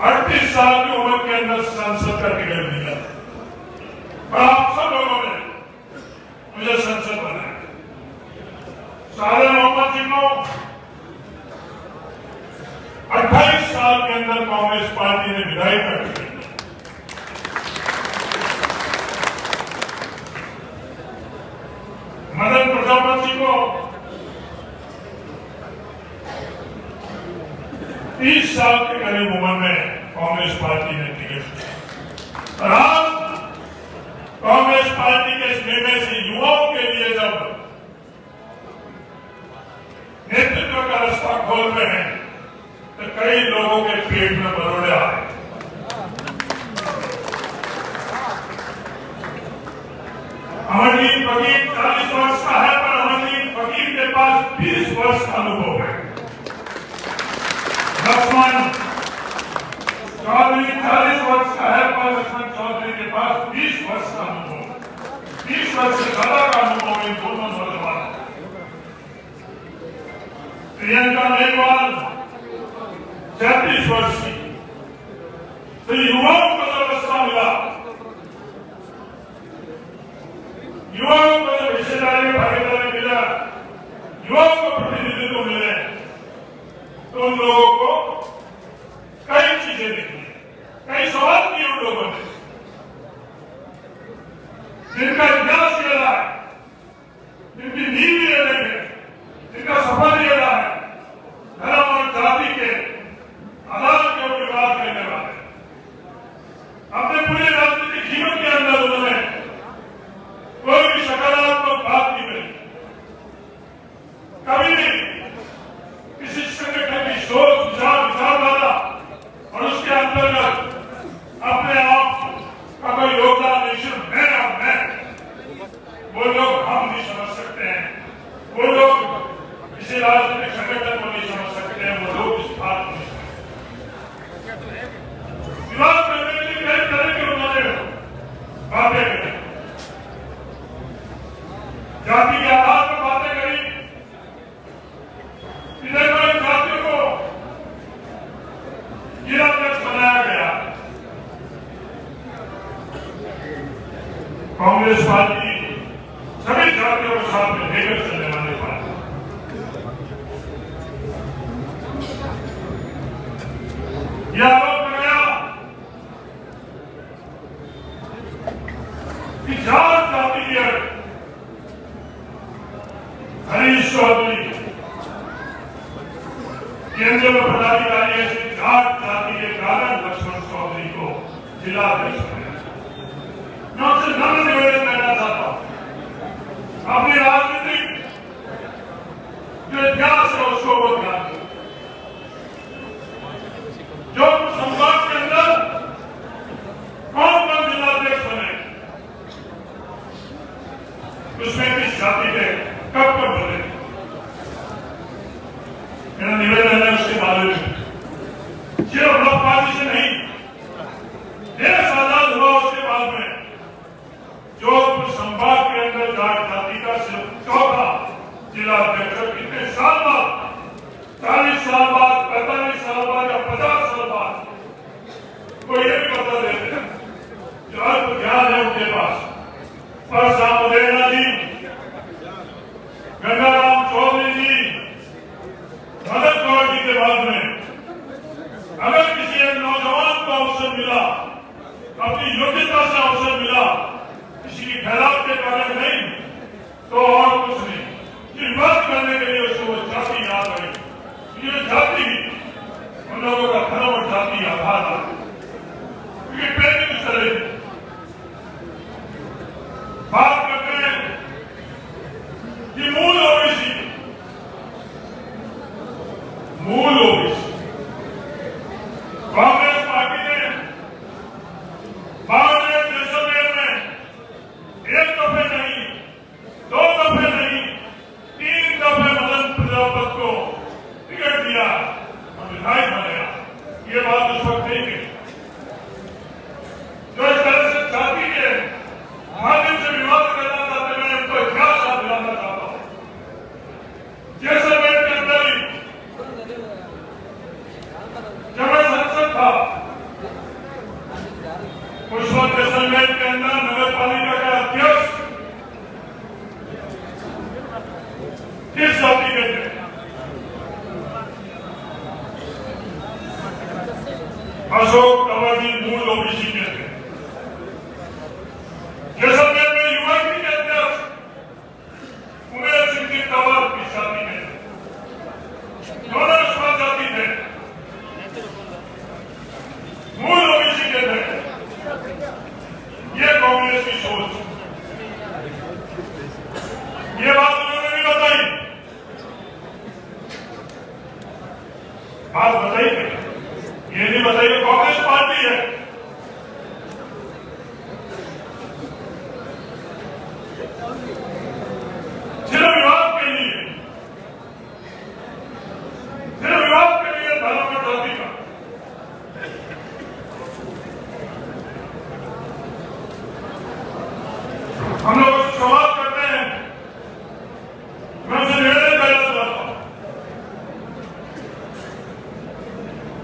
38 साल की उम्र के अंदर संसद का टिकट दिया और आप सब लोगों ने मुझे संसद बनाया। सारे मोहम्मद जी को 28 साल के अंदर कांग्रेस पार्टी ने विधायक का टिकट दिया। मदन प्रजापति को 30 साल के करीब उम्र में कांग्रेस पार्टी ने टिकट दिया। और आज कांग्रेस पार्टी के इस निर्णय से युवाओं के लिए जब नेतृत्व का रास्ता खोल रहे हैं तो कई लोगों के पेट में बरोड़े आ रहे हैं। अमरजीत फकीर 40 वर्ष का है, पर अमरजीत फकीर के पास 20 वर्ष का अनुभव है। लक्ष्मण चौधरी 40 वर्ष का है, पर लक्ष्मण चौधरी के पास 20 वर्ष का अनुभव, 20 वर्ष से ज्यादा का अनुभव इन दोनों नौजवान। प्रियंका मेघवाल 36 वर्ष की। तो युवाओं को जो रास्ता मिला, युवाओं को जो हिस्सेदारी भागीदारी मिला, युवाओं को प्रतिनिधित्व मिले, तो उन लोगों को कई चीजें दिखी, कई सवाल किए उन लोगों ने, जिनका इतिहास ये रहा है, जिनकी नींव ये रही है, जिनका सफर ये रहा है, धर्म और जाति के आधार के ऊपर बात करने वाले। अपने पूरे राजनीतिक जीवन के अंदर उन्होंने कोई भी सकारात्मक बात नहीं करी, कभी भी किसी संगठन की सोच विचारधारा और उसके अंतर्गत अपने आप का कोई योगदान नहीं, सिर्फ मैं और मैं, वो लोग हम नहीं समझ सकते हैं, वो लोग किसी राजनीतिक संगठन को नहीं समझ सकते हैं, वो लोग इस बात को नहीं समझ सकते। विवाद करने के लिए कई तरह के उन्होंने बातें करी, जाति के आधार पर बातें करी, इधर जातियों को गिरावट बनाया गया। कांग्रेस पार्टी सभी जातियों के साथ में लेकर चलने वाली पार्टी। यह आरोप लगाया कि जात जाति के हरीश चौधरी केंद्र में पदाधिकारी है, जाट जाति के कारण लक्ष्मण चौधरी को जिला अध्यक्ष बनाया। मैं आपसे नम्र निवेदन करना चाहता हूं, अपनी राजनीतिक जो इतिहास है उसको वो ध्यान दें। जो संवाद के अंदर कौन कौन जिला अध्यक्ष बने, उसमें किस जाति के कब कब बने, मेरा निवेदन है उसके बारे में सिर्फ लोकपाल से नहीं, देश आजाद हुआ उसके बाद में जो संभाग के अंदर जाट जाति का सिर्फ चौथा जिला अध्यक्ष, कितने साल बाद, 40 साल बाद, 45 साल बाद या 50 साल बाद, वो ये भी बता देते हैं जो अल्प ज्ञान है उनके पास। परसा मुदेना जी, गंगाराम चौधरी जी, मदन गौड़ जी के बाद में अगर किसी एक नौजवान को अवसर मिला, अपनी योग्यता से अवसर मिला, किसी की फैलाव के कारण नहीं तो और कुछ नहीं, सिर्फ बात करने के लिए उसको वो जाति याद रही। ये जाति उन लोगों का धर्म और जाति आधार है, क्योंकि पहले कुछ तरह बात करते हैं कि मूल ओबीसी, मूल ओबीसी कांग्रेस पार्टी ने 52 जैसलमेर में एक दफे नहीं, 2 दफे नहीं, 3 दफे मदन प्रजापति को टिकट दिया और विधायक बनाया। ये बात उस वक्त नहीं थी। जो इस तरह से जाति के माध्यम से विवाद करना चाहते हैं, मैं उनको इतिहास याद दिलाना चाहता हूं। जैसलमेर के अंदर ही जब मैं संसद था अशोक तंवर जी मूल ओबीसी के थे। जैसलमेर में यूएनपी के अध्यक्ष उमेश सिंह जी तंवर की शादी में दोनों विश्वास जाति थे, मूल ओबीसी के थे। ये कांग्रेस की सोच, ये बात उन्होंने नहीं बताई। बात बताई ये नहीं बताई कि कांग्रेस पार्टी है। सिर्फ विवाद के लिए, सिर्फ विवाद के लिए धर्म और जाति का हम लोग सवाल करते हैं। मैं उसे निवेदन करना चाहता हूं,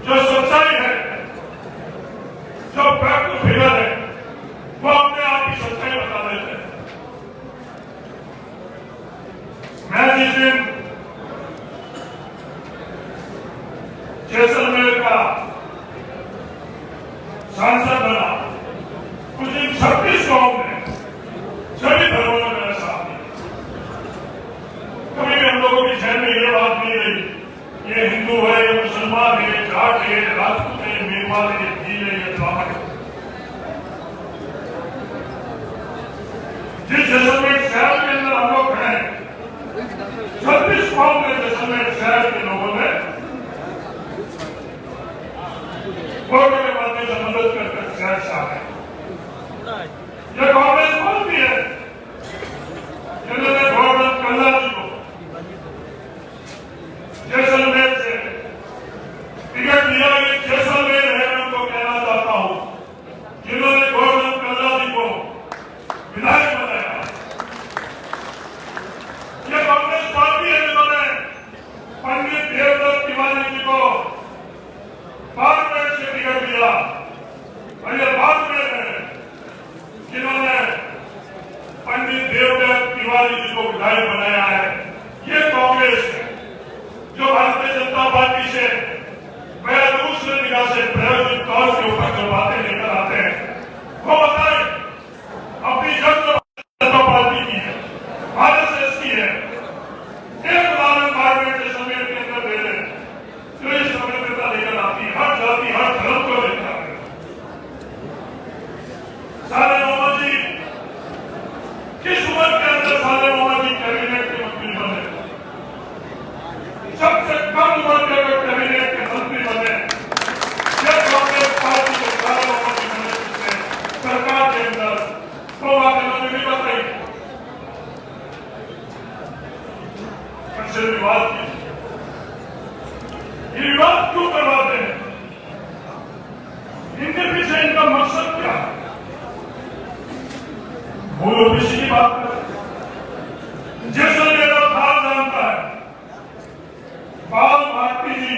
जो सच्चाई है, जो फैक्ट फिगर है, वो अपने आप की सच्चाई बता देते हैं। मैं जिस दिन जैसलमेर का सांसद बना, उस दिन 26 गांव में सभी धर्मों ने मेरा साथ दिया। कभी भी हम लोगों की जहन में ये बात नहीं रही ये हिंदू है, ये मुसलमान है, ये जाट है, ये राजपूत है, ये मेघवाल है, ये भील है, ये ब्राह्मण है। जिस जैसलमेर शहर के अंदर हम लोग हैं, 26 गांव में जैसलमेर शहर के लोगों ने वोटों के माध्यम से मदद करके शहर से आ गए। यह कांग्रेस पार्टी है जिन्होंने गवर्नर कल्ला जी को जैसलमेर से टिकट दिया। ये जैसलमेर है, मैं उनको कहना चाहता हूं, जिन्होंने गवर्नर कल्ला जी को विधायक बनाया। ये कांग्रेस पार्टी है जिन्होंने पंडित देवदत्त तिवारी जी को पार्लियामेंट से टिकट दिया। और ये बाद में जिन्होंने पंडित देवदत्त तिवारी जी को विधायक बनाया है। ये कांग्रेस है जो भारतीय जनता पार्टी से वह दूसरे निगाह से प्रायोजित तौर के ऊपर जो बातें लेकर आते हैं वो बताएं। अपनी जड़ तो जनता पार्टी की है, आरएसएस की है। एक उदाहरण पार्लियामेंट के समय के अंदर दे रहे जो इस संविधान लेकर आती है, हर जाति हर धर्म को लेकर आती है। सारे मोहम्मद जी किस उम्र के अंदर सारे मोहम्मद जी कैबिनेट के मंत्री बने? सबसे कम उम्र के अगर कैबिनेट के मंत्री बने, यह कांग्रेस पार्टी के सारे मोहम्मद जी बने सरकार के अंदर, तो बात इन्होंने नहीं बताई। उनसे विवाद की, ये विवाद क्यों करवाते हैं? इनके पीछे इनका मकसद क्या है? मूल ओबीसी की बात करें, जैसलमेर का खास जानता है बाल भारती जी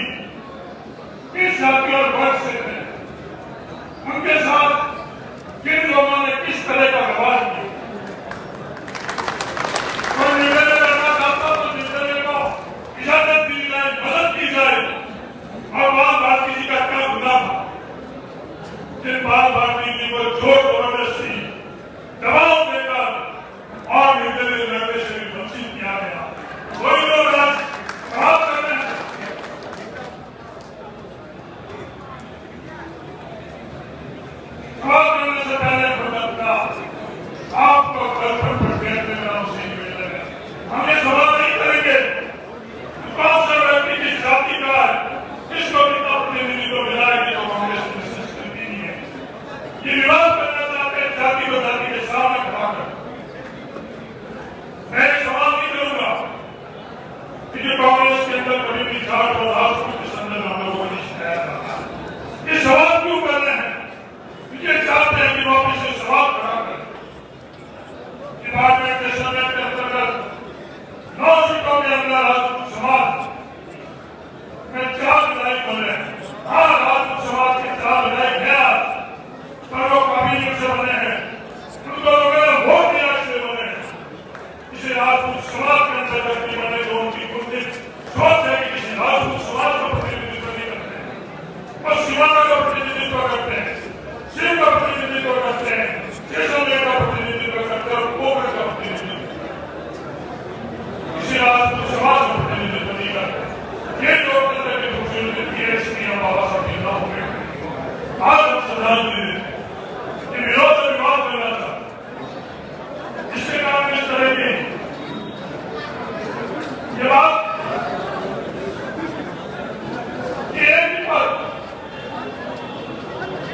किस जाति और वर्ग से थे, उनके साथ किन लोगों ने किस तरह का व्यवहार किया। कोई निवेदन करना चाहता तो निवेदन को इजाजत दी जाए, मदद की जाए। और बाल भारती जी का क्या गुनाह था? जिन बाल भारती जी को जोर जबरदस्ती दबाव देकर और निर्दलीय लड़ने से भी वंचित किया गया। वही लोग आज सवाल कर रहे हैं। सवाल करने से पहले प्रबंधता आपको कल्पना प्रक्रिया देना उसे निवेदन है। हम ये सवाल नहीं करेंगे कौन सा व्यक्ति किस जाति का है, किसको कितना प्रतिनिधित्व मिला है कि तो कांग्रेस की संस्कृति नहीं है। ये विवाद करना चाहते हैं जाति व जाति के सामने खड़ा कर। मैं एक सवाल नहीं करूंगा कि कांग्रेस के अंदर कभी भी जाट और राजपूत के संदर्भ हम लोगों को शिकायत आता है। ये सवाल क्यों कर रहे हैं? ये चाहते हैं कि वापिस से सवाल खड़ा कर। डिपार्टमेंट के समय के अंतर्गत 9 सीटों के अंदर राजपूत समाज में 4 विधायक बने हैं। हाँ, राजपूत समाज के 4 विधायक हैं, पर वो काबिलियत से बने हैं, उनको लोगों ने वोट दिया इसलिए बने हैं। इसे राजपूत समाज के अंतर्गत भी बने जो उनकी कुंडित सोच है कि किसी राजपूत समाज का प्रतिनिधित्व नहीं करते हैं, बस सीमाना का प्रतिनिधित्व प्रतिनिधित्व करते हैं, सिंह का प्रतिनिधित्व करते हैं, जैसलमेर का प्रतिनिधित्व करते हैं और पोखरण का प्रतिनिधित्व, किसी राजपूत समाज का प्रतिनिधित्व नहीं करते। ये लोकतंत्र की खूबसूरती पीएचडी या बाबा साहब भीमराव अम्बेडकर आज हम श्रद्धांजलि देते हैं। ये विरोध और विवाद करना था, इसके कारण इस तरह की ये बात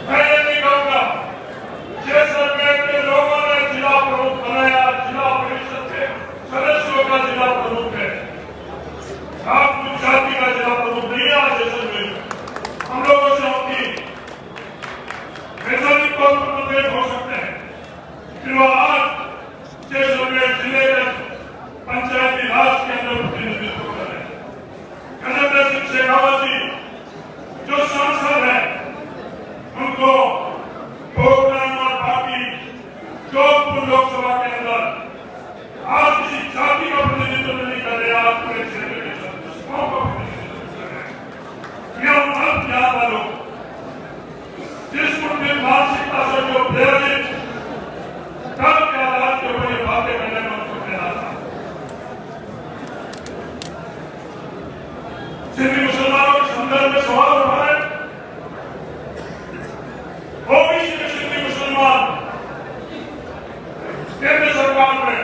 मैं ये नहीं कहूंगा। जैसलमेर के लोगों ने जिला प्रमुख बनाया, जिला परिषद के सदस्यों का जिला प्रमुख है, राजपूत जाति का जिला प्रमुख नहीं है जैसलमेर। हम लोगों से होती वैधानिक तौर पर मतभेद हो सकते हैं, फिर वो आज जैसलमेर जिले के पंचायती राज के अंदर प्रतिनिधित्व कर रहे हैं। गजेंद्र सिंह शेखावत जी जो सांसद है, उनको पोखरण और बाकी जोधपुर लोकसभा के अंदर आज किसी जाति का प्रतिनिधित्व नहीं कर रहे, आज पूरे क्षेत्र के सदस्यों का प्रतिनिधित्व कर रहे हैं। ये हम सब याद वालों जिस मुद्दे मानसिकता से जो प्रेरित कल के आधार के ऊपर ये बातें करने में उनको देना था। सिंधी मुसलमानों के संदर्भ में सवाल उठाए, ओबीसी के सिंधी मुसलमान केंद्र सरकार में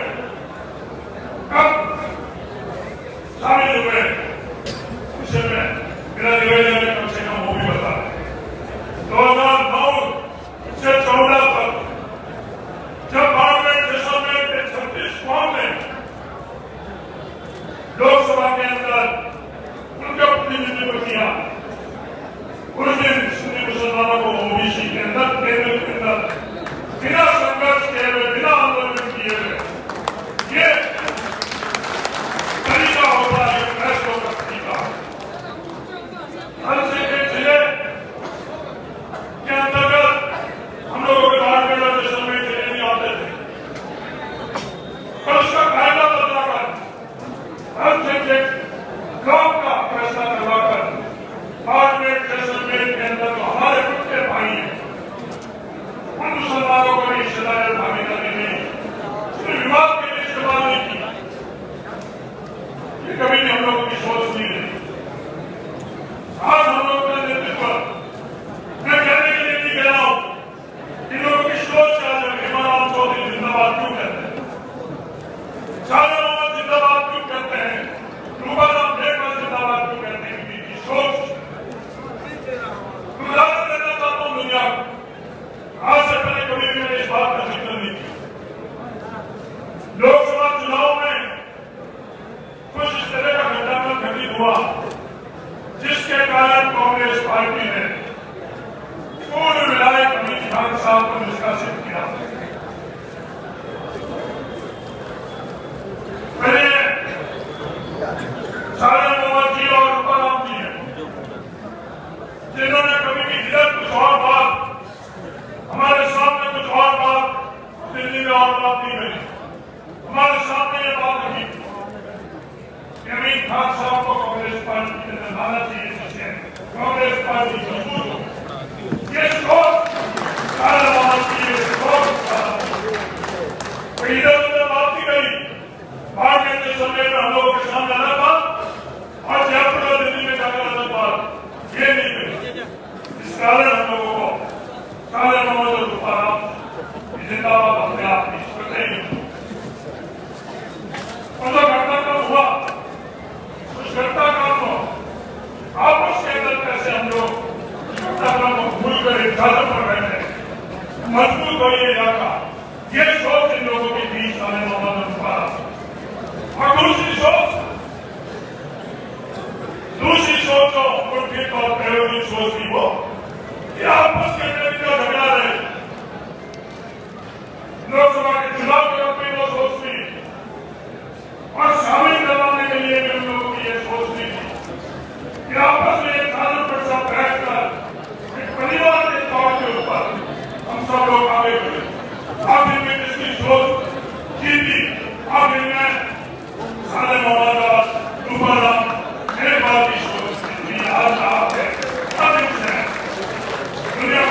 कब शामिल हुए, इसे में मेरा निवेदन है कम से कम वो भी बता दें। 2009 से 14 तक जब पार्लियामेंट जैसलमेर के 36 फॉर्म में लोकसभा के अंदर उनका प्रतिनिधित्व किया, उस दिन सिंधी मुसलमानों को ओबीसी के अंदर केंद्र के अंदर बिना संघर्ष किए हुए, बिना आंदोलन किए हुए ये तरीका होता है, फैसलों का तरीका। हर से के जिले के अंतर्गत हम लोगों के बाहर में जैसलमेर जिले नहीं आते थे, पर उसका कायदा बदलाकर हर से के ब्लॉक का फैसला करवाकर पार्लियामेंट जैसलमेर के अंदर तो हमारे खुद के भाई हैं, उन मुसलमानों को हिस्सेदारी भागीदारी नहीं, सिर्फ विवाद के लिए इस्तेमाल नहीं किया। ये कभी भी हम लोगों की सोच नहीं रही। आज हम लोगों का नेतृत्व मैं कहने के लिए नहीं कह रहा हूं, इन लोगों की सोच क्या है, हेमाराम चौधरी जिंदाबाद क्यों कहते हैं, शाले मोहम्मद जिंदाबाद क्यों कहते हैं, रूबाराम बेगम जिंदाबाद क्यों कहते हैं, इनकी सोच उदाहरण देना चाहता हूं दुनिया को। आज से पहले कभी भी मैंने इस बात का जिक्र नहीं किया। लोकसभा चुनाव में कुछ इस तरह का घटनाक्रम घटित हुआ जिसके कारण कांग्रेस पार्टी ने पूर्व विधायक अमित खान साहब को निष्कासित किया। मैंने शाले मोहम्मद जी और रूपाराम जी हैं जिन्होंने कभी भी इधर कुछ और बात, हमारे सामने कुछ और बात, दिल्ली में और बात नहीं करी, हमारे सामने ये बात रखी कि अमीर खान साहब को कांग्रेस पार्टी के अंदर लाना चाहिए, जिससे कांग्रेस पार्टी मजबूत हो। ये सोच शाले मोहम्मद की ये सोच इधर उधर बात नहीं करी, पार्लियामेंट जैसलमेर में हम लोगों के सामने अलग बात और जयपुर और दिल्ली में जाकर अलग बात, ये नहीं करी। इस कारण हम लोगों को शाले मोहम्मद और रूपाराम जिंदाबाद अपने आप की नहीं। उनका घटनाक्रम हुआ, उस घटनाक्रम को आपस के अंदर कैसे हम लोग घटनाक्रम को भूल कर एक चादर पर बैठे, मजबूत हो ये इलाका, ये सोच इन लोगों के बीच शाले मोहम्मद और रूपाराम। और दूसरी सोच जो कुर्फित और प्रयोगी सोच थी वो कि आपस के अंदर क्या झगड़ा रहे, लोकसभा के चुनाव के वक्त में वो सोच थी और शामिल करवाने के लिए भी उन लोगों की ये सोच थी कि आपस में एक चादर पर सब बैठकर एक परिवार के तौर के ऊपर हम सब लोग आगे बढ़े। आखिर में जिसकी सोच जीती, आखिर में शाले मोहम्मद और रूपाराम मेरे बात की सोच आज आप है, दुनिया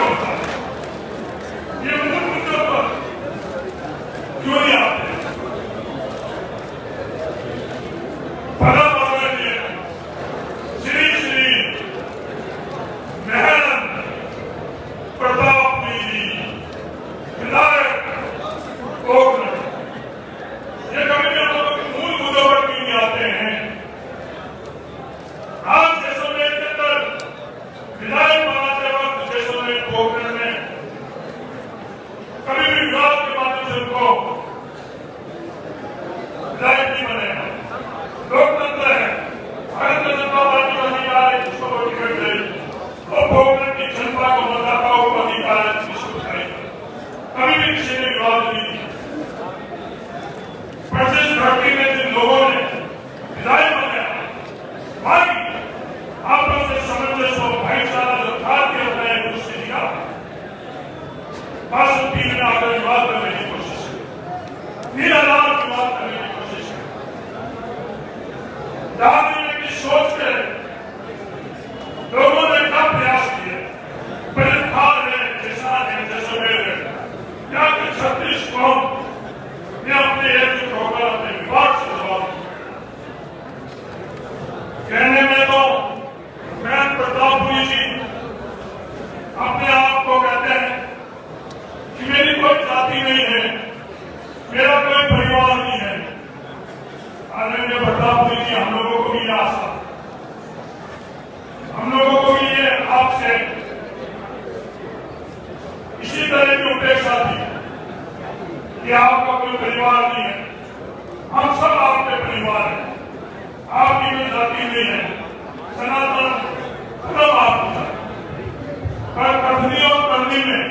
पर कथनी और करनी में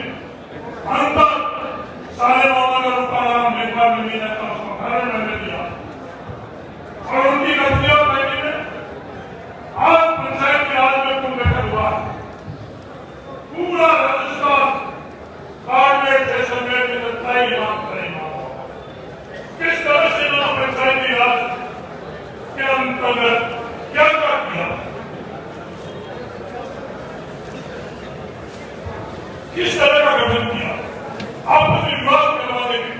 अंतर सारे मामला रूपाराम मेघवाल ने उसको घर में दिया और उनकी कथनी और करनी में आज पंचायत के आज में कुंभ बैठक हुआ पूरा राजस्थान बाड़मेर जैसलमेर में जनता ही नाम करेगा किस तरह से ना पंचायती राज के अंतर्गत क्या क्या किया किस तरह का गठन किया आपस में विवाद करवा देंगे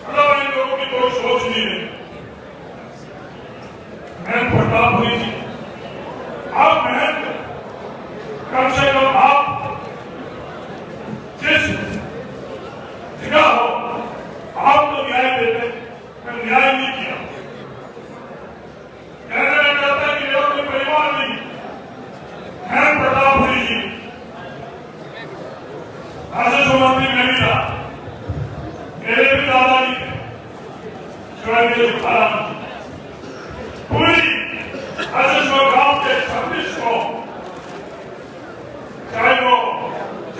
अगर इन लोगों की कोई सोच नहीं है मैं प्रताप हुई जी आप मेहनत कम से कम आप जिस जगह हो आप तो न्याय देते मैं न्याय नहीं किया कहने में कहता है कि मेरा कोई परिवार नहीं मैं प्रताप हुई जी राजस्व मंत्री में भी था मेरे भी दादाजी थे शिवाजी तुकाराम पूरी राजस्व गांव के 26 को चाहे वो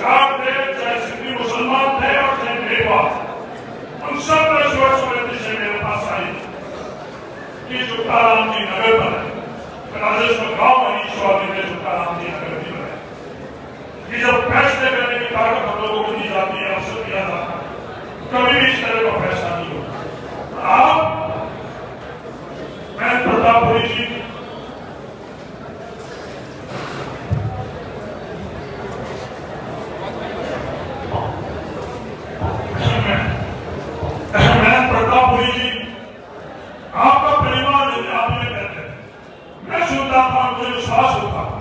जाट थे चाहे सिंधी मुसलमान थे और चाहे नेवार उन सब राजस्व समिति से मेरे पास आई कि तुकाराम जी नगर बने राजस्व गांव हरीश चौधरी ने तुकाराम जी नगर भी बने कि जब फैसले करने की ताकत हम लोगों को दी जाती है अवसर दिया जाता है कभी भी इस तरह का फैसला नहीं होता आप मैं प्रतापपुरी जी मैं प्रतापपुरी जी आपका परिवार जैसे आप ये कहते हैं मैं सुनता था मुझे विश्वास होता था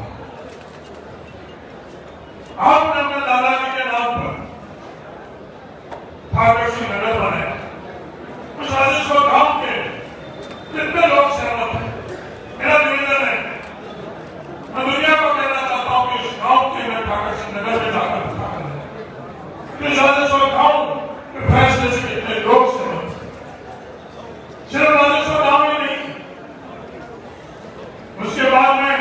आपने अपने दादाजी के नाम पर ठाकर सिंह नगर बनाया उस राजस्व गांव के कितने लोग सहमत हैं मेरा निवेदन है मैं दुनिया को कहना चाहता हूं कि उस गांव के मैं ठाकर सिंह नगर में जाकर इस राजस्व गांव के फैसले से कितने लोग सहमत सिर्फ राजस्व गांव ही नहीं उसके बाद में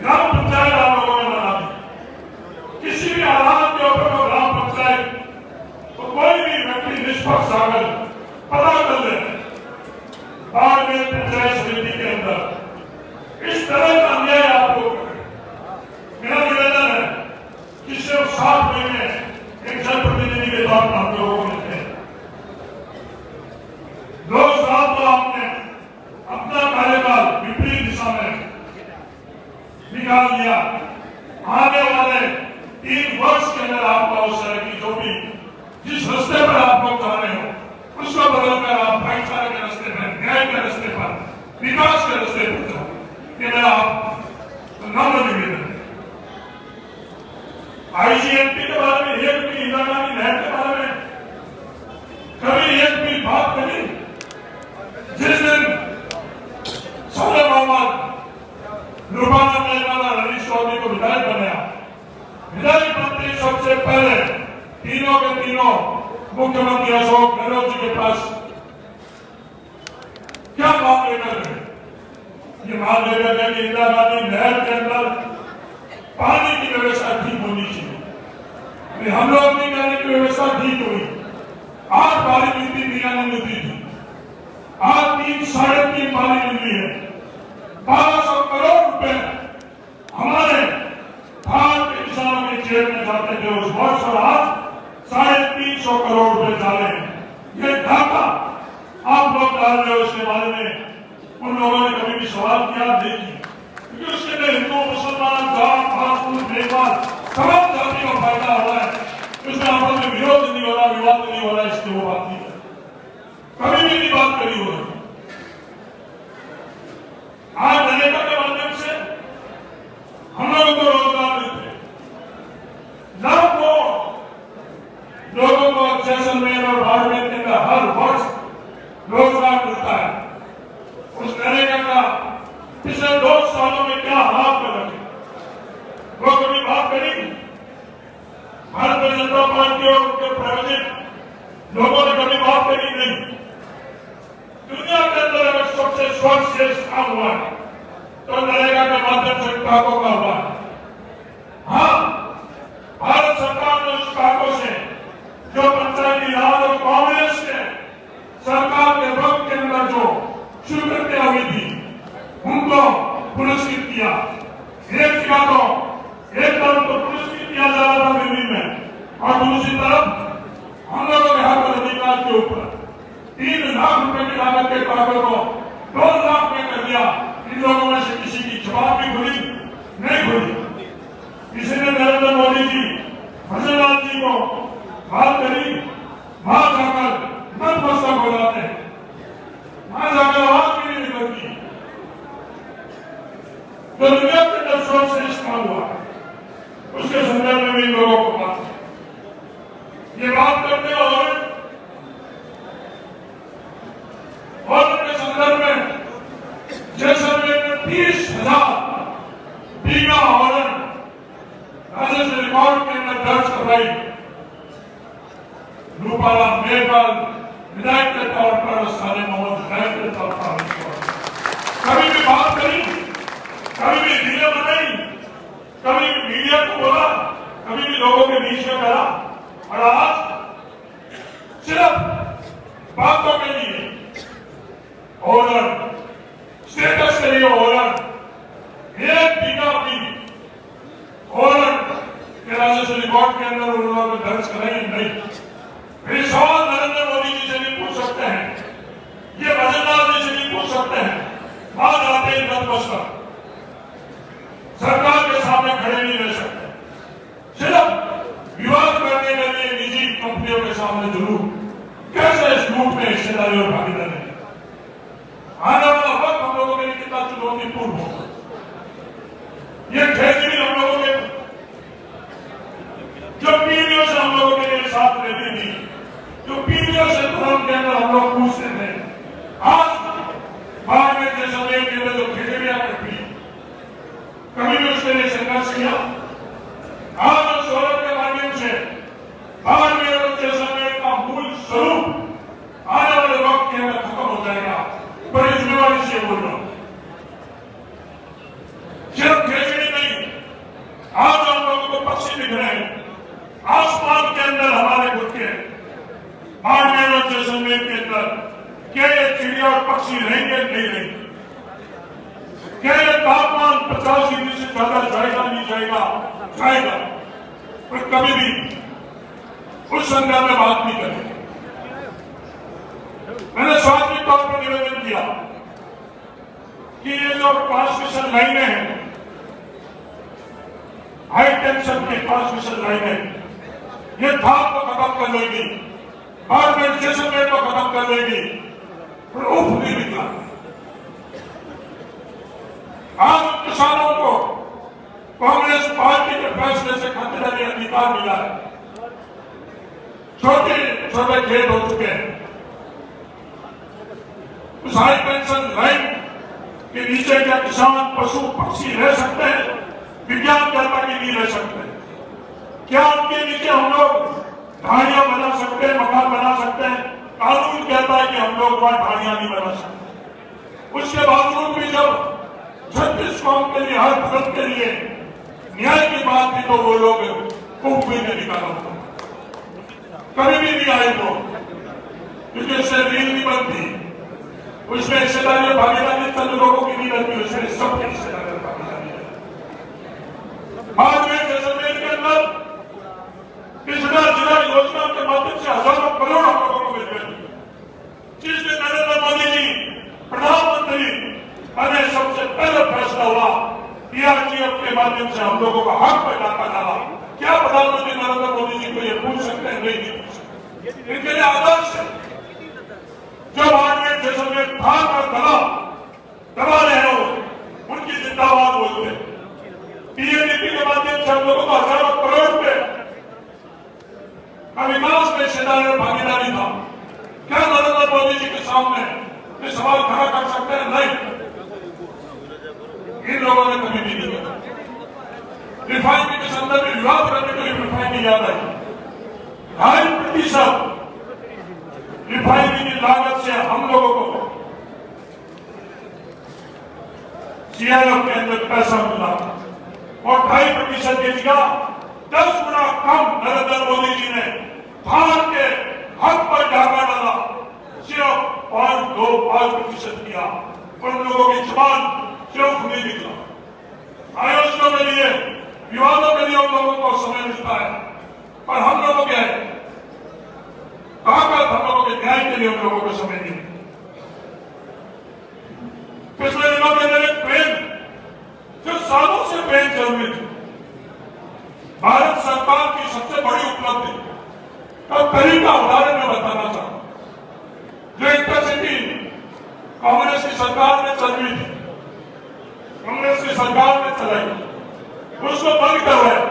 ग्राम पंचायत आप लोगों ने बना दी किसी भी हालात के ऊपर वो ग्राम पंचायत तो कोई भी व्यक्ति निष्पक्ष आकर पता कर ले बाड़मेर पंचायत समिति के अंदर इस तरह का अन्याय आप लोग करें मेरा निवेदन है कि सिर्फ 7 महीने एक जनप्रतिनिधि के तौर पर हम लोगों को मिलते हैं 2 साल तो आपने अपना कार्यकाल विपरीत दिशा में निकाल दिया आने वाले 3 वर्ष के अंदर आपका अवसर है कि जो भी जिस रास्ते पर आप लोग जा रहे हो उसको बदलकर आप भाईचारे के रास्ते पर न्याय के रास्ते पर विकास के रास्ते पर जाओ ये मेरा आप नम्र निवेदन है आईजीएमपी के बारे में एक भी इंदिरा गांधी नहर के बारे में कभी एक भी बात करी जिस दिन साले मोहम्मद रूपाना मेहमाना हरीश चौधरी को विधायक बनाया विधायक मंत्री सबसे पहले तीनों के तीनों मुख्यमंत्री अशोक गहलोत जी के पास क्या मांग लेकर गए ये मांग लेकर गए कि इंदिरा गांधी नहर के अंदर पानी की व्यवस्था ठीक होनी चाहिए हम लोग नहीं कहने की व्यवस्था ठीक हुई आज पानी मिलती मीना नहीं मिलती थी आज 3-3.5 पानी मिल रही है 1200 करोड़ रुपए हमारे धान के किसानों के जेब में जाते थे उस वर्ष और आज 350 करोड़ रुपए डाले ये घाटा आप लोग डाल रहे हो इसके बारे में उन लोगों ने कभी भी सवाल किया नहीं क्योंकि उसके लिए हिंदू मुसलमान जाट राजपूत नेपाल तमाम जाति का फायदा हो रहा है उसमें आपस में विरोध नहीं हो रहा विवाद नहीं हो रहा इसकी वो बात नहीं कभी भी नहीं बात करी हो रही आज नरेगा के माध्यम से हम लोगों को रोजगार मिलते लाखों लोगों को जैसलमेर और बाड़मेर के अंदर हर वर्ष रोजगार मिलता है उस नरेगा का पिछले 2 सालों में क्या हालात कर रखे वो कभी बात करी भारतीय जनता पार्टी और उनके प्रायोजित लोगों ने कभी बात करी नहीं दुनिया के अंदर अगर सबसे सर्वश्रेष्ठ काम हुआ है तो नरेगा के माध्यम से ग्राहकों का हुआ है हाँ और दूसरी तरफ हम लोगों के हक अधिकार के ऊपर 3 लाख रुपए की लागत के कागज को 2 लाख में कर दिया। इन लोगों में से किसी की जवाब भी खुली नहीं खुली। किसी ने नरेंद्र मोदी जी फजलाल जी को बात करी, वहां जाकर नतमस्तक हो जाते हैं, वहां जाकर आवाज भी नहीं निकलती। तो दुनिया के दर्शकों से इस्तेमाल हुआ, उसके संदर्भ में भी लोगों को बात ये बात करते और के संदर्भ में जैसलमेर में 30,000 बीघा आवरण राजस्व रिकॉर्ड के अंदर दर्ज करवाई। रूपाराम मेघवाल विधायक के तौर पर, सारे मोहम्मद विधायक के तौर पर कभी भी बात करी, कभी भी वीडियो बनाई, कभी भी मीडिया को बोला, कभी भी लोगों के बीच में करा। और आज सिर्फ बातों के लिए ऑर्डर, स्टेटस के लिए ऑर्डर, 1 बीघा भी ऑर्डर के राजस्व रिकॉर्ड के अंदर उन्होंने दर्ज कराई नहीं। फिर सवाल नरेंद्र मोदी जी से भी पूछ सकते हैं, ये भजनलाल जी से भी पूछ सकते हैं, बात आते हैं नतमस्तक, सरकार के सामने खड़े नहीं रह सकते, सिर्फ विवाद करने के लिए निजी कंपनियों के सामने जरूर कैसे इस लूट में हिस्सेदारी और भागीदारी। आने वाला वक्त हम लोगों के लिए कितना चुनौतीपूर्ण होगा। ये खेजड़ी हम लोगों के जो पीढ़ियों से हम लोगों के लिए साथ रहती थी, जो पीढ़ियों से धर्म के अंदर हम लोग पूछते थे, आज बाद में जैसलमेर के अंदर जो खेजड़ियां करती, कभी भी उसके लिए संघर्ष किया। आज उस औरत के माध्यम से बाद में जैसलमेर का मूल स्वरूप आने वाले वक्त के अंदर खत्म हो जाएगा। बड़ी जिम्मेवारी से बोल रहा हूं, सिर्फ खेजड़ी नहीं, आज हम लोगों को पक्षी दिख रहे हैं आसमान के अंदर हमारे खुद के, बाड़मेर और जैसलमेर के अंदर। क्या ये चिड़िया और पक्षी रहेंगे? नहीं रहेंगे। क्या ये तापमान 50 डिग्री से ज्यादा जाएगा? नहीं जाएगा, जाएगा, पर कभी भी उस संदर्भ में बात नहीं करेंगे। मैंने स्वाभाविक तौर पर निवेदन किया कि ये जो ट्रांसमिशन लाइनें हैं, हाई टेंशन की ट्रांसमिशन लाइनें, ये धाम को खत्म कर लेगी, बाद में जैसलमेर को खत्म कर लेगी, पर उफ नहीं निकला। आज किसानों को कांग्रेस पार्टी के फैसले से खतरे का अधिकार मिला है। छोटे छोटे खेत हो चुके हैं, उस हाई पेंशन लाइन के नीचे क्या किसान पशु पक्षी रह सकते हैं? विज्ञान कहता कि नहीं रह सकते। क्या उनके नीचे हम लोग ढाड़ियां बना सकते हैं, मकान बना सकते हैं? कानून कहता है कि हम लोग वहां ढाड़ियां नहीं बना सकते। उसके बावजूद भी जब 36 कौम के लिए, हर फर्द के लिए न्याय की बात थी, तो वो लोग कुंभ में निकाला होता, कभी भी नहीं आए वो, क्योंकि उससे रील नहीं बनती, उसमें हिस्सेदारी और भागीदारी चंद लोगों की नहीं रहती, उसमें सबकी हिस्सेदारी और भागीदारी है। बाद में जैसलमेर के अंदर पिछड़ा जिला योजना के माध्यम से हजारों करोड़ हम लोगों को मिल गए। जिस दिन नरेंद्र मोदी जी प्रधानमंत्री बने, सबसे पहले फैसला हुआ पीआरजीएफ के माध्यम से हम लोगों का हक पैदा करना। क्या प्रधानमंत्री नरेंद्र मोदी जी को ये पूछ सकते हैं? नहीं पूछ सकते। इनके लिए आदर्श है। जब बाड़मेर जैसलमेर भाग और दबा रहे हो, उनकी जिंदाबाद बोलते हैं। पीएनडीपी के माध्यम से हम लोगों को हजारों करोड़ रुपए का विकास में हिस्सेदारी और भागीदारी था। क्या नरेंद्र मोदी जी के सामने ये सवाल खड़ा कर सकते हैं? नहीं, इन लोगों ने कभी भी नहीं किया। रिफाइनरी के संदर्भ में विवाद करने के लिए रिफाइनरी याद आई, 2.5% रिफाइनरी की लागत से हम लोगों को सीआईएफ के अंदर पैसा मिला और 2.5% की जगह 10 गुना कम नरेंद्र मोदी जी ने धान के हक पर डाका डाला, सिर्फ 0.25% किया। उन लोगों की जबान सिर्फ नहीं निकला। आयोजनों के लिए, विवादों के लिए उन लोगों को समय मिलता है, और हम लोगों के कहां हम लोगों के न्याय के लिए उन लोगों को समय नहीं। पिछले दिनों के अंदर एक ट्रेन जो सालों से ट्रेन चल रही थी, भारत सरकार की सबसे बड़ी उपलब्धि का तरीका उदाहरण में बताना चाहूं। जो इंटरसिटी कांग्रेस की सरकार में चल रही थी, कांग्रेस की सरकार में चलाई, उसको बंद करवाया।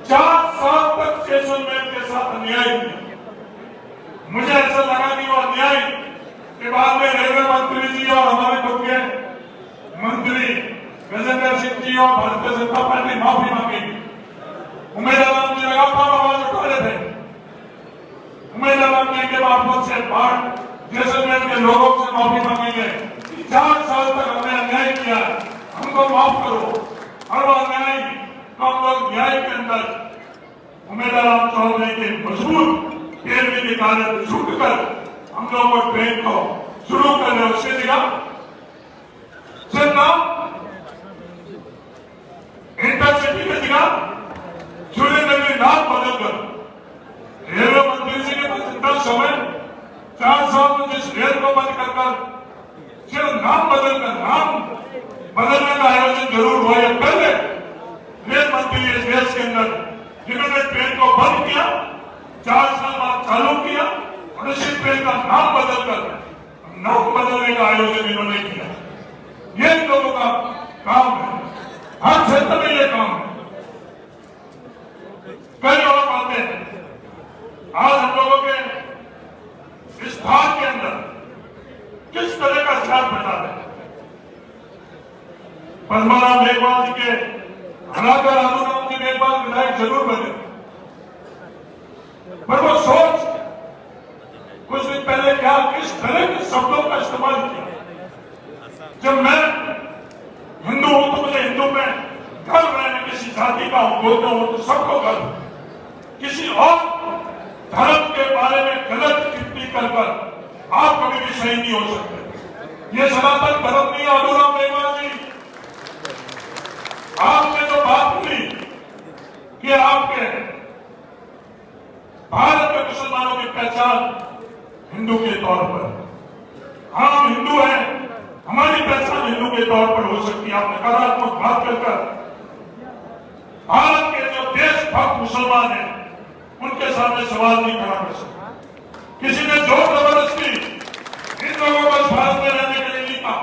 4 साल तक जैसलमेर के साथ अन्याय किया। मुझे ऐसा लगा कि वो अन्याय के बाद में रेलवे मंत्री जी और हमारे खुद के मंत्री गजेंद्र सिंह जी और भारतीय जनता पार्टी माफी मांगेगी। उम्मीदवार जी लगातार आवाज उठा रहे थे। उम्मीदवार जी के मार्फत से जैसलमेर के लोगों से माफी मांगेंगे। 4 साल तक हमने अन्याय किया, हमको माफ करो। और वो अन्याय हम लोग न्याय के अंदर उम्मीदवार चौधरी के मजबूत पैरवी के कारण छूटकर हम लोग वो ट्रेन को शुरू कर रहे। उसके जगह सिर्फ नाम इंटरसिटी की जगह सुरेंद्र नाम बदलकर रेलवे मंत्री जी के पास इतना समय 4 साल में जिस रेल को बंद कर सिर्फ नाम बदलने का आयोजन जरूर हुआ है। पहले रेल मंत्री इस देश के अंदर जिन्होंने ट्रेन को बंद किया, 4 साल बाद चालू किया और इसी ट्रेन का नाम बदलने का आयोजन इन्होंने किया। ये इन लोगों का काम है, हर क्षेत्र में ये काम है। कई और बातें हैं। आज हम लोगों के इस भाग के अंदर किस तरह का ख्याल पैदा है। पद्माराम मेघवाल जी के हराकर आलूराम जी मेघवाल विधायक जरूर बने, पर वो सोच कुछ दिन पहले क्या किस तरह के शब्दों का इस्तेमाल किया। जब मैं हिंदू हूं तो मुझे हिंदू में गर्व है, मैं किसी जाति का बोलता हूं तो सबको गर्व। किसी और धर्म के बारे में गलत टिप्पणी कर आप कभी भी सही नहीं हो सकते। ये सनातन धर्म नहीं है। आलूराम मेघवाल जी, आपने जो बात की कि आपके भारत के मुसलमानों की पहचान हिंदू के तौर पर, हम हिंदू हैं, हमारी पहचान हिंदू के तौर पर हो सकती है। आप नकारात्मक बात कर भारत के जो देशभक्त मुसलमान हैं उनके सामने सवाल नहीं खड़ा कर सकते। किसी ने जोर जबरदस्ती इन लोगों को इस भारत में रहने के लिए नहीं कहा।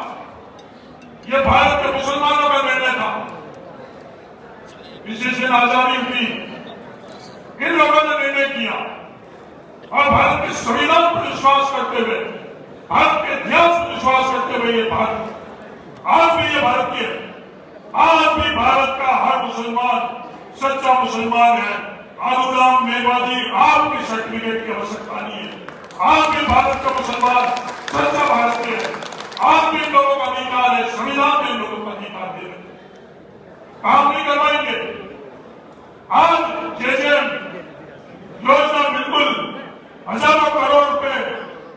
यह भारत के मुसलमानों का निर्णय था। किसी से आजादी हुई, इन लोगों ने निर्णय किया और भारत के संविधान पर विश्वास करते हुए, भारत के इतिहास पर विश्वास करते हुए ये भारत आज भी ये भारतीय है। आज भी भारत का हर मुसलमान सच्चा मुसलमान है। आलूराम मेघवाल जी, आपकी सर्टिफिकेट की आवश्यकता नहीं है। आज भी भारत का मुसलमान सच्चा भारतीय है। आज भी लोगों का अधिकार है, संविधान में लोगों का अधिकार दे रहे काम नहीं करवाएंगे। आज जेजेएम योजना बिल्कुल हजारों करोड़ रुपए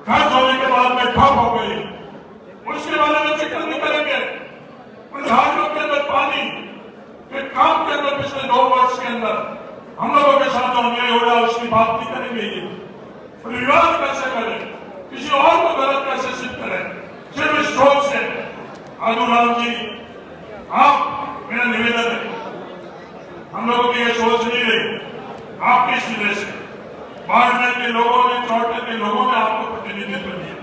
खर्च होने के बाद में ठप हो गई, उसके बारे में जिक्र नहीं करेंगे। उन घाटों के अंदर पानी के काम के अंदर पिछले 2 वर्ष के अंदर हम लोगों के साथ जो अन्याय हो रहा है उसकी बात नहीं करेंगे। ये विवाद कैसे करें, किसी और को गलत कैसे सिद्ध करें, सिर्फ इस सोच से। आलूराम जी, आप, मेरा निवेदन है, हम लोगों की ये सोच नहीं रही आपकी इस वजह से बाड़मेर के लोगों ने, चौटे के लोगों ने आपको प्रतिनिधित्व दिया।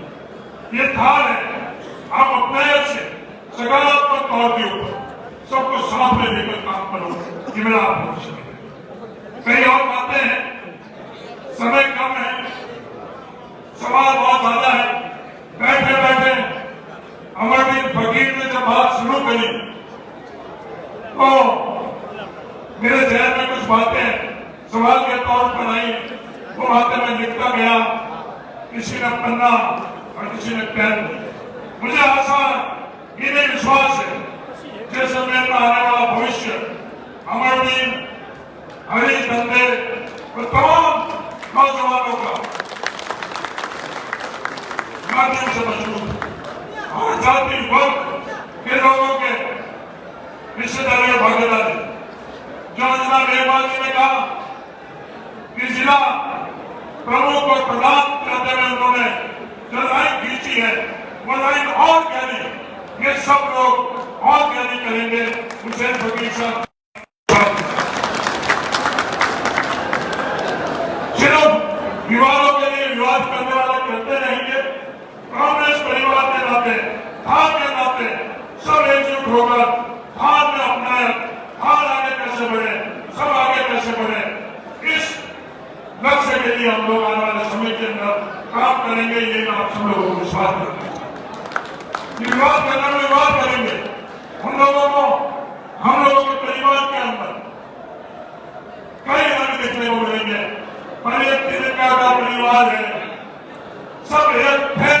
ये थार है, आप अपने से सकारात्मक तौर के ऊपर सबको साथ में लेकर काम करो, ये मेरा आपको। कई और बातें हैं, समय कम है, सवाल बहुत ज्यादा है। बैठे बैठे अमरदीन फकीर ने जब बात शुरू करी तो मेरे जहन में कुछ बातें सवाल के तौर पर आई। वो बातें मैं लिखता गया, किसी ने पन्ना और किसी ने पेन। मुझे आशा ये नहीं विश्वास है जैसलमेर में आने वाला भविष्य अमरदीन, हरीश धंधे और तमाम नौजवानों का माध्यम से मजबूत और जाति वर्ग के लोगों के हिस्सेदारी और भागीदारी। जो अंजना मेघवाल जी ने कहा जिला प्रमुख और प्रधान करते हुए उन्होंने जो लाइन खींची है वो लाइन और गहरी, ये सब लोग और गहरी करेंगे। हुसैन फकीर साहब सिर्फ विवादों के लिए विवाद करने वाले करते रहेंगे। कांग्रेस परिवार के नाते, हार के नाते सब एकजुट होकर हार में अपनाए, हार आगे कैसे बढ़े, सब आगे कैसे बढ़े, इस लक्ष्य के लिए हम लोग आने वाले समय के अंदर काम करेंगे। ये मैं आप सब लोगों को विश्वास करता हूं। विवाद करना विवाद करेंगे। उन लोगों को, हम लोगों के परिवार के अंदर कई रंग देखने को मिलेंगे, पर एक तरीका का परिवार है, सब एक है